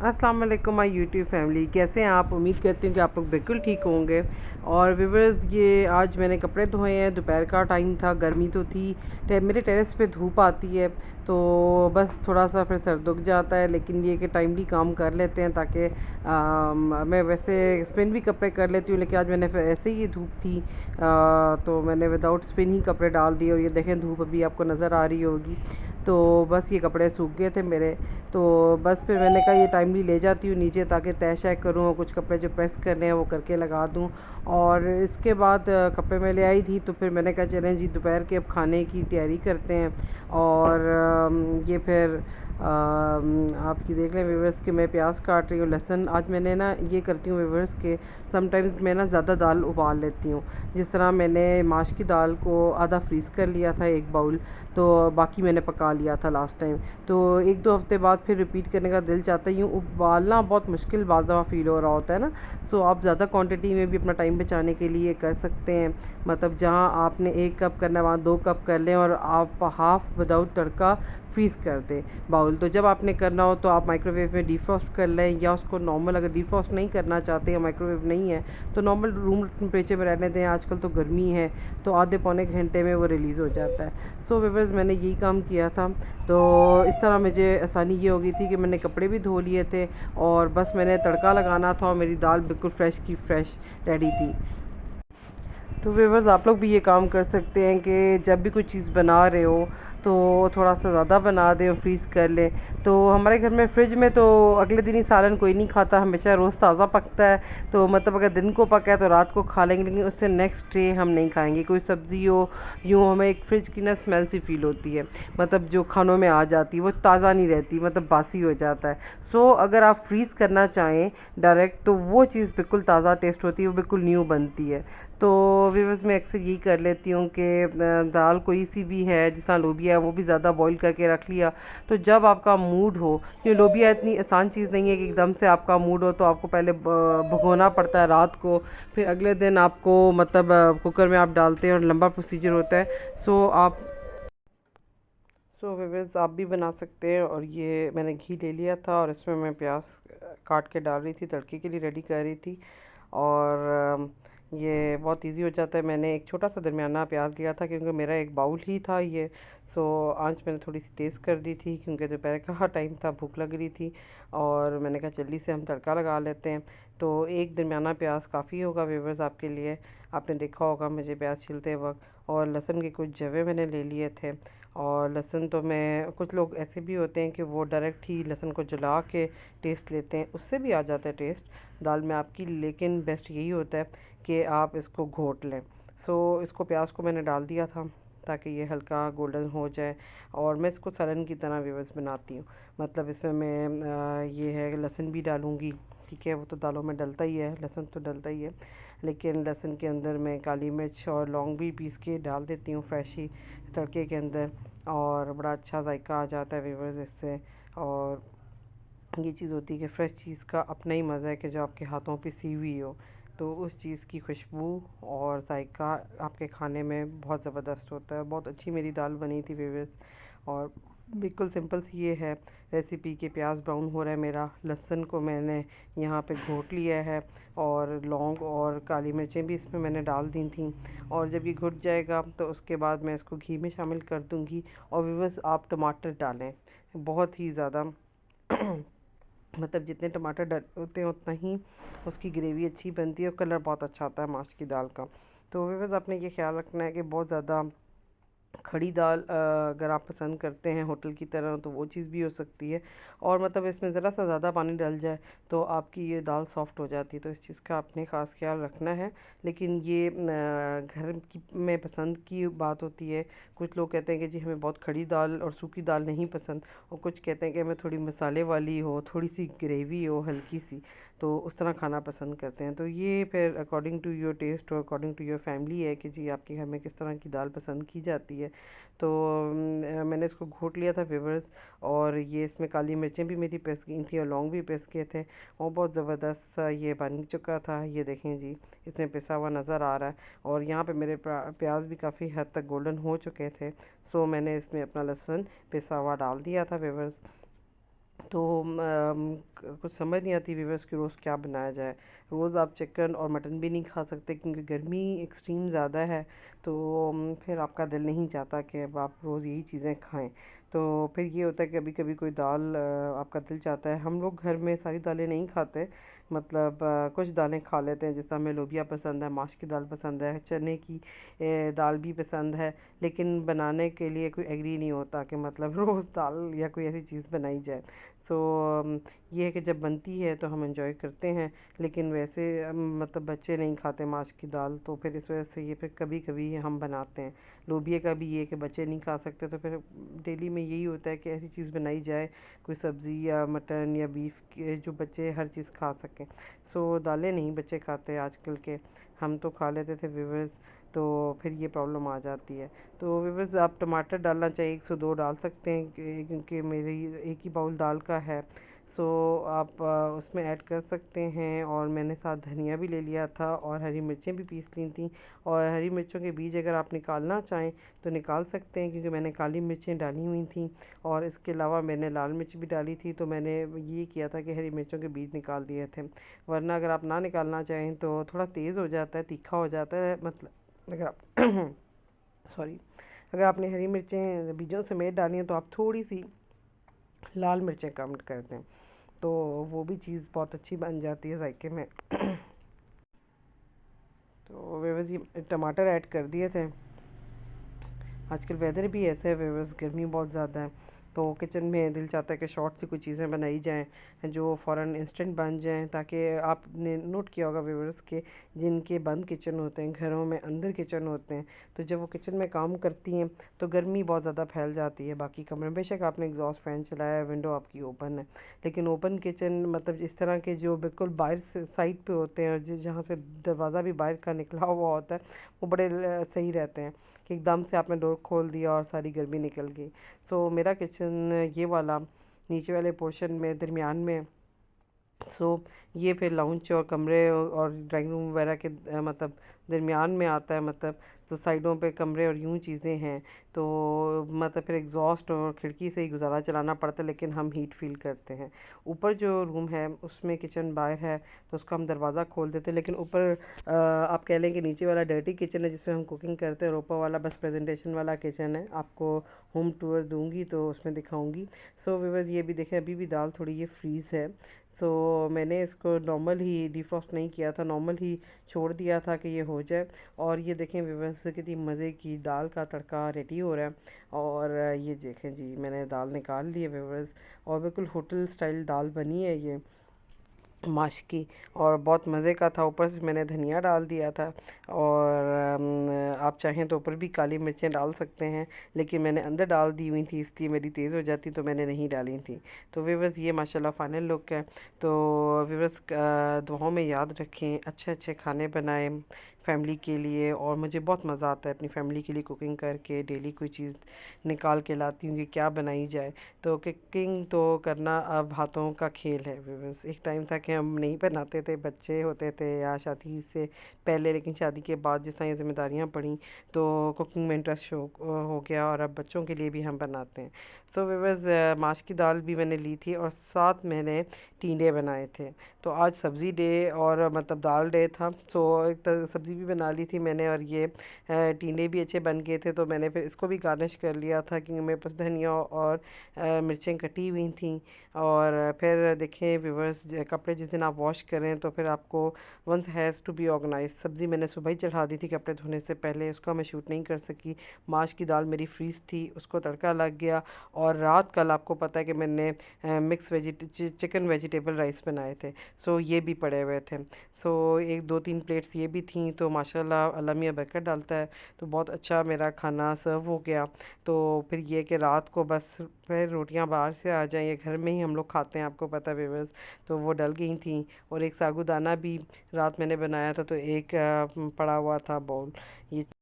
अस्सलाम वालेकुम my YouTube family, कैसे हैं आप। उम्मीद करती हूँ कि आप लोग बिल्कुल ठीक होंगे। और व्यूवर्स, ये आज मैंने कपड़े धोए हैं। दोपहर का टाइम था, गर्मी तो थी। मेरे टेरेस पे धूप आती है तो बस थोड़ा सा फिर सर दुख जाता है, लेकिन ये कि टाइमली काम कर लेते हैं ताकि मैं वैसे स्पिन भी कपड़े कर लेती हूँ, लेकिन आज मैंने फिर ऐसे ही धूप थी तो मैंने विदाउट स्पिन ही कपड़े डाल दिए। और ये देखें, धूप अभी आपको नज़र आ रही होगी। तो बस ये कपड़े सूख गए थे मेरे। तो बस फिर मैंने कहा ये टाइमली ले जाती हूँ नीचे ताकि तय शय करूँ और कुछ कपड़े जो प्रेस करने हैं वो करके लगा दूँ। और इसके बाद कपड़े मैं ले आई थी, तो फिर मैंने कहा चलें जी दोपहर के अब खाने की तैयारी करते हैं। और ये फिर आपकी देख लें व्यूवर्स कि मैं प्याज काट रही हूँ, लहसुन। आज मैंने ना ये करती हूँ व्यूवर्स के समटाइम्स मैं ना ज़्यादा दाल उबाल लेती हूँ। जिस तरह मैंने माश की दाल को आधा फ्रीज़ कर लिया था, एक बाउल, तो बाकी मैंने पका लिया था लास्ट टाइम। तो एक दो हफ्ते बाद फिर रिपीट करने का दिल चाहता है। यूँ उबालना बहुत मुश्किल बाज़ दफ़ा फ़ील हो रहा होता है ना। सो आप ज़्यादा क्वांटिटी में भी अपना टाइम बचाने के लिए कर सकते हैं। मतलब जहाँ आपने 1 कप करना है वहाँ 2 कप कर लें और आप हाफ़ विदाउट तड़का फ्रीज़ कर दें बाउल। तो जब आपने करना हो तो आप माइक्रोवेव में डिफ्रॉस्ट कर लें, या उसको नॉर्मल, अगर डिफ्रॉस्ट नहीं करना चाहते या माइक्रोवेव नहीं है तो नॉर्मल रूम टेम्परेचर में रहने दें। आजकल तो गर्मी है तो आधे पौने घंटे में वो रिलीज़ हो जाता है। सो व्यूअर्स, मैंने यही काम किया था। तो इस तरह मुझे आसानी ये हो गई थी कि मैंने कपड़े भी धो लिए थे और बस मैंने तड़का लगाना था और मेरी दाल बिल्कुल फ़्रेश की फ़्रेश रेडी थी। तो व्यूअर्स, आप लोग भी ये काम कर सकते हैं कि जब भी कोई चीज़ बना रहे हो तो थोड़ा सा ज़्यादा बना दें और फ्रीज़ कर लें। तो हमारे घर में फ्रिज में तो अगले दिन ही सालन कोई नहीं खाता, हमेशा रोज़ ताज़ा पकता है। तो मतलब अगर दिन को पका है तो रात को खा लेंगे, लेकिन उससे नेक्स्ट डे हम नहीं खाएंगे। कोई सब्ज़ी हो, यूँ हमें एक फ्रिज की ना स्मेल सी फील होती है, मतलब जो खानों में आ जाती है वो ताज़ा नहीं रहती, मतलब बासी हो जाता है। सो अगर आप फ्रीज़ करना चाहें डायरेक्ट तो वो चीज़ बिल्कुल ताज़ा टेस्ट होती है, वो बिल्कुल न्यू बनती है। तो व्यूअर्स, मैं अक्सर यही कर लेती हूँ कि दाल कोई सी भी है, जैसा लोबिया है वो भी ज़्यादा बॉईल करके रख लिया। तो जब आपका मूड हो, ये लोबिया इतनी आसान चीज़ नहीं है कि एकदम से आपका मूड हो तो आपको पहले भगोना पड़ता है रात को, फिर अगले दिन आपको मतलब कुकर में आप डालते हैं और लंबा प्रोसीजर होता है। सो व्यूअर्स, आप भी बना सकते हैं। और ये मैंने घी ले लिया था और इसमें मैं प्याज काट के डाल रही थी, तड़के के लिए रेडी कर रही थी। और ये बहुत इजी हो जाता है। मैंने एक छोटा सा दरमियाना प्याज लिया था क्योंकि मेरा एक बाउल ही था ये। सो आंच मैंने थोड़ी सी तेज़ कर दी थी क्योंकि दोपहर का टाइम था, भूख लग रही थी। और मैंने कहा जल्दी से हम तड़का लगा लेते हैं। तो एक दरमियाना प्याज काफ़ी होगा व्यूअर्स आपके लिए। आपने देखा होगा मुझे प्याज छीलते वक्त। और लहसुन के कुछ जवे मैंने ले लिए थे। और लहसुन तो मैं, कुछ लोग ऐसे भी होते हैं कि वो डायरेक्ट ही लहसुन को जला के टेस्ट लेते हैं, उससे भी आ जाता है टेस्ट दाल में आपकी। लेकिन बेस्ट यही होता है कि आप इसको घोट लें। सो इसको, प्याज को मैंने डाल दिया था ताकि ये हल्का गोल्डन हो जाए। और मैं इसको सालन की तरह व्यूअर्स बनाती हूँ। मतलब इसमें मैं ये है लहसुन भी डालूँगी, ठीक है, वो तो दालों में डलता ही है, लहसुन तो डलता ही है। लेकिन लहसुन के अंदर मैं काली मिर्च और लौंग भी पीस के डाल देती हूँ फ्रेश ही तड़के के अंदर। और बड़ा अच्छा जायका आ जाता है व्यूअर्स इससे। और ये चीज़ होती है कि फ़्रेश चीज़ का अपना ही मज़ा है कि जो आपके हाथों पे सी हुई हो, तो उस चीज़ की खुशबू और जायका आपके खाने में बहुत ज़बरदस्त होता है। बहुत अच्छी मेरी दाल बनी थी व्यूअर्स। और बिल्कुल सिंपल सी ये है रेसिपी कि प्याज ब्राउन हो रहा है मेरा, लहसुन को मैंने यहाँ पे घोट लिया है और लौंग और काली मिर्चें भी इसमें मैंने डाल दी थी। और जब ये घुट जाएगा तो उसके बाद मैं इसको घी में शामिल कर दूँगी। और व्यूअर्स, आप टमाटर डालें बहुत ही ज़्यादा मतलब जितने टमाटर होते हैं उतना ही उसकी ग्रेवी अच्छी बनती है और कलर बहुत अच्छा आता है माश की दाल का। तो व्यूअर्स, आपने ये ख्याल रखना है कि बहुत ज़्यादा खड़ी दाल अगर आप पसंद करते हैं होटल की तरह तो वो चीज़ भी हो सकती है। और मतलब इसमें ज़रा सा ज़्यादा पानी डल जाए तो आपकी ये दाल सॉफ़्ट हो जाती है, तो इस चीज़ का आपने ख़ास ख्याल रखना है। लेकिन ये घर की में पसंद की बात होती है। कुछ लोग कहते हैं कि जी हमें बहुत खड़ी दाल और सूखी दाल नहीं पसंद, और कुछ कहते हैं कि हमें थोड़ी मसाले वाली हो, थोड़ी सी ग्रेवी हो हल्की सी, तो उस तरह खाना पसंद करते हैं। तो ये फिर अकॉर्डिंग टू योर टेस्ट और अकॉर्डिंग टू योर फैमिली है कि जी आपके घर में किस तरह की दाल पसंद की जाती है। तो मैंने इसको घोट लिया था व्यूअर्स। और ये इसमें काली मिर्चें भी मेरी पिस गई थी और लौंग भी पिस गए थे और बहुत ज़बरदस्त सा ये बन चुका था। ये देखें जी, इसमें पिसा हुआ नज़र आ रहा है। और यहाँ पे मेरे प्याज भी काफ़ी हद तक गोल्डन हो चुके थे। सो मैंने इसमें अपना लहसुन पिसा हुआ डाल दिया था व्यूअर्स। तो कुछ समझ नहीं आती व्यूअर्स कि रोज़ क्या बनाया जाए। रोज़ आप चिकन और मटन भी नहीं खा सकते क्योंकि गर्मी एक्सट्रीम ज़्यादा है। तो फिर आपका दिल नहीं चाहता कि अब आप रोज़ यही चीज़ें खाएं। तो फिर ये होता है कि कभी कभी कोई दाल आपका दिल चाहता है। हम लोग घर में सारी दालें नहीं खाते, मतलब कुछ दालें खा लेते हैं। जैसे हमें लोबिया पसंद है, माश की दाल पसंद है, चने की दाल भी पसंद है। लेकिन बनाने के लिए कोई एग्री नहीं होता कि मतलब रोज़ दाल या कोई ऐसी चीज़ बनाई जाए। सो ये है कि जब बनती है तो हम एंजॉय करते हैं। लेकिन वैसे मतलब बच्चे नहीं खाते माश की दाल, तो फिर इस वजह से ये फिर कभी कभी हम बनाते हैं। लोबिया का भी ये है कि बच्चे नहीं खा सकते, तो फिर डेली में यही होता है कि ऐसी चीज़ बनाई जाए, कोई सब्ज़ी या मटन या बीफ के, जो बच्चे हर चीज़ खा सकें। सो दालें नहीं बच्चे खाते आजकल के, हम तो खा लेते थे व्यूअर्स। तो फिर ये प्रॉब्लम आ जाती है। तो व्यूअर्स आप टमाटर डालना चाहिए 102 डाल सकते हैं क्योंकि मेरी एक ही बाउल दाल का है। सो आप उसमें ऐड कर सकते हैं। और मैंने साथ धनिया भी ले लिया था और हरी मिर्चें भी पीस ली थी। और हरी मिर्चों के बीज अगर आप निकालना चाहें तो निकाल सकते हैं, क्योंकि मैंने काली मिर्चें डाली हुई थी और इसके अलावा मैंने लाल मिर्च भी डाली थी। तो मैंने ये किया था कि हरी मिर्चों के बीज निकाल दिए थे। वरना अगर आप ना निकालना चाहें तो थोड़ा तेज़ हो जाता है, तीखा हो जाता है। मतलब अगर आप सॉरी, अगर आपने हरी मिर्चें बीजों समेत डाली हैं तो आप थोड़ी सी लाल मिर्चें कम कर दें, तो वो भी चीज़ बहुत अच्छी बन जाती है जायके में। तो व्यवस्थ ये टमाटर ऐड कर दिए थे। आजकल वेदर भी ऐसा है व्यूअर्स, गर्मी बहुत ज़्यादा है। तो किचन में दिल चाहता है कि शॉर्ट सी कुछ चीज़ें बनाई जाएं जो फ़ौरन इंस्टेंट बन जाएं, ताकि आपने नोट किया होगा व्यूअर्स के जिनके बंद किचन होते हैं, घरों में अंदर किचन होते हैं, तो जब वो किचन में काम करती हैं तो गर्मी बहुत ज़्यादा फैल जाती है बाकी कमरे में। बेशक आपने एग्जॉस्ट फ़ैन चलाया है, विंडो आपकी ओपन है, लेकिन ओपन किचन मतलब इस तरह के जो बिल्कुल बाहर से साइड पे होते हैं और जहाँ से दरवाज़ा भी बाहर का निकला हुआ होता है, वो बड़े सही रहते हैं कि एकदम से आपने डोर खोल दिया और सारी गर्मी निकल गई। सो मेरा किचन ये वाला नीचे वाले पोर्शन में दरमियान में। सो ये फिर लाउंज और कमरे और ड्राइंग रूम वगैरह के मतलब दरमियान में आता है। मतलब तो साइडों पे कमरे और यूं चीज़ें हैं, तो मतलब फिर एग्जॉस्ट और खिड़की से ही गुजारा चलाना पड़ता है, लेकिन हम हीट फील करते हैं। ऊपर जो रूम है उसमें किचन बाहर है, तो उसका हम दरवाज़ा खोल देते हैं। लेकिन ऊपर आप कह लें कि नीचे वाला डर्टी किचन है जिसमें हम कुकिंग करते हैं, और ऊपर वाला बस प्रेजेंटेशन वाला किचन है। आपको होम टूर दूंगी तो उसमें दिखाऊंगी। सो व्यूअर्स ये भी देखें, अभी भी दाल थोड़ी ये फ्रीज़ है। सो मैंने इसको नॉर्मल ही डिफ्रॉस्ट नहीं किया था, नॉर्मल ही छोड़ दिया था कि ये हो जाए। और ये देखें व्यूअर्स कितनी मज़े की दाल का तड़का रेडी हो रहा है। और ये देखें जी, मैंने दाल निकाल ली है व्यूअर्स, और बिल्कुल होटल स्टाइल दाल बनी है ये माश की, और बहुत मज़े का था। ऊपर से मैंने धनिया डाल दिया था। और आप चाहें तो ऊपर भी काली मिर्चें डाल सकते हैं, लेकिन मैंने अंदर डाल दी हुई थी इसलिए मेरी तेज़ हो जाती तो मैंने नहीं डाली थी। तो व्यूअर्स ये माशाल्लाह फाइनल लुक है। तो व्यूअर्स दुआओं में याद रखें, अच्छे अच्छे खाने बनाएं फैमिली के लिए। और मुझे बहुत मज़ा आता है अपनी फैमिली के लिए कुकिंग करके। डेली कोई चीज़ निकाल के लाती हूँ कि क्या बनाई जाए। तो कुकिंग तो करना अब हाथों का खेल है व्यूअर्स। एक टाइम था कि हम नहीं बनाते थे, बच्चे होते थे या शादी से पहले, लेकिन शादी के बाद जिस तरह ये जिम्मेदारियाँ पड़ी तो कुकिंग में इंटरेस्ट हो गया, और अब बच्चों के लिए भी हम बनाते हैं। सो व्यूअर्स माश की दाल भी मैंने ली थी और साथ मैंने टींडे बनाए थे। तो आज सब्ज़ी डे और मतलब दाल डे था। सो एक सब्ज़ी भी बना ली थी मैंने, और ये टींडे भी अच्छे बन गए थे। तो मैंने फिर इसको भी गार्निश कर लिया था क्योंकि मेरे पास धनिया और मिर्चें कटी हुई थी। और फिर देखें व्यूअर्स, कपड़े जिस दिन आप वॉश करें तो फिर आपको once has to be organise. सब्ज़ी मैंने सुबह ही चढ़ा दी थी कपड़े धोने से पहले, उसका मैं शूट नहीं कर सकी। माश की दाल मेरी फ्रीज़ थी, उसको तड़का लग गया। और रात कल आपको पता है कि मैंने मिक्स चिकन वेजिटेबल राइस बनाए थे। सो ये भी पड़े हुए थे। सो एक दो तीन प्लेट्स ये भी थी। तो माशाल्लाह अल्लाह मियाँ बरकत डालता है, तो बहुत अच्छा मेरा खाना सर्व हो गया। तो फिर ये कि रात को बस फिर रोटियां बाहर से आ जाएं, ये घर में ही हम लोग खाते हैं आपको पता है व्यूअर्स। तो वो डल गई थी। और एक सागुदाना भी रात मैंने बनाया था, तो एक पड़ा हुआ था बाउल। ये